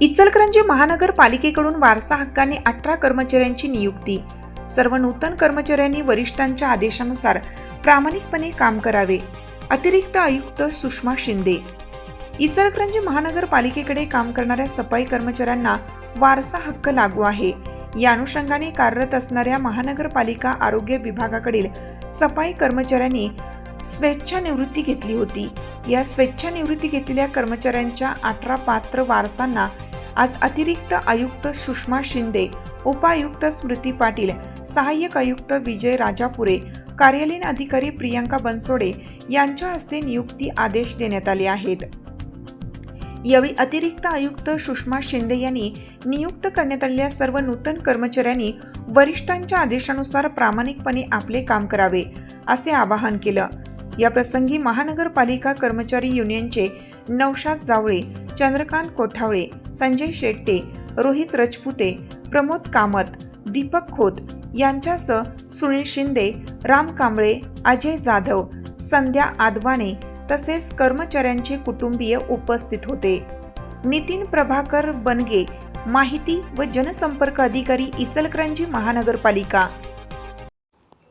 इचलकरंजी महानगरपालिकेकडून वारसा हक्काने 18 कर्मचाऱ्यांची नियुक्ती। सर्व नूतन कर्मचाऱ्यांनी वरिष्ठांच्या आदेशानुसार प्रामाणिकपणे काम करावे। अतिरिक्त आयुक्त सुषमा शिंदे। इचलकरंजी महानगरपालिकेकडे काम करणाऱ्या सफाई कर्मचाऱ्यांना वारसा हक्क लागू आहे। या अनुषंगाने कार्यरत असणाऱ्या महानगरपालिका आरोग्य विभागाकडील सफाई कर्मचाऱ्यांनी स्वेच्छानिवृत्ती घेतली होती। या स्वेच्छानिवृत्ती घेतलेल्या कर्मचाऱ्यांच्या 18 पात्र वारसांना आज अतिरिक्त आयुक्त सुषमा शिंदे, उपायुक्त स्मृती पाटील, सहाय्यक आयुक्त विजय राजापुरे, कार्यालयीन अधिकारी प्रियंका बनसोडे यांच्या हस्ते नियुक्ती आदेश देण्यात आले आहेत। यावेळी अतिरिक्त आयुक्त सुषमा शिंदे यांनी नियुक्त करण्यात आलेल्या सर्व नूतन कर्मचाऱ्यांनी वरिष्ठांच्या आदेशानुसार प्रामाणिकपणे आपले काम करावे असे आवाहन केलं। या प्रसंगी महानगरपालिका कर्मचारी युनियनचे नौशाद जावळे, चंद्रकांत कोठावळे, संजय शेट्टे, रोहित रजपुते, प्रमोद कामत, दीपक खोत यांच्यासह सुनील शिंदे, राम कांबळे, अजय जाधव, संध्या आदवाने तसेच कर्मचाऱ्यांचे कुटुंबीय उपस्थित होते। नितीन प्रभाकर बनगे, माहिती व जनसंपर्क अधिकारी, इचलकरंजी महानगरपालिका।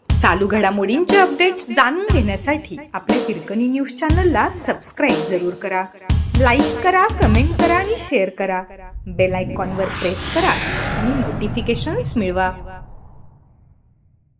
चालू घडामोडींचे अपडेट्स जाणून घेण्यासाठी आपल्या हिरकणी न्यूज चॅनलला सबस्क्राईब जरूर करा, लाईक करा, कमेंट करा आणि शेअर करा। बेल आयकॉनवर प्रेस करा आणि नोटिफिकेशन्स मिळवा।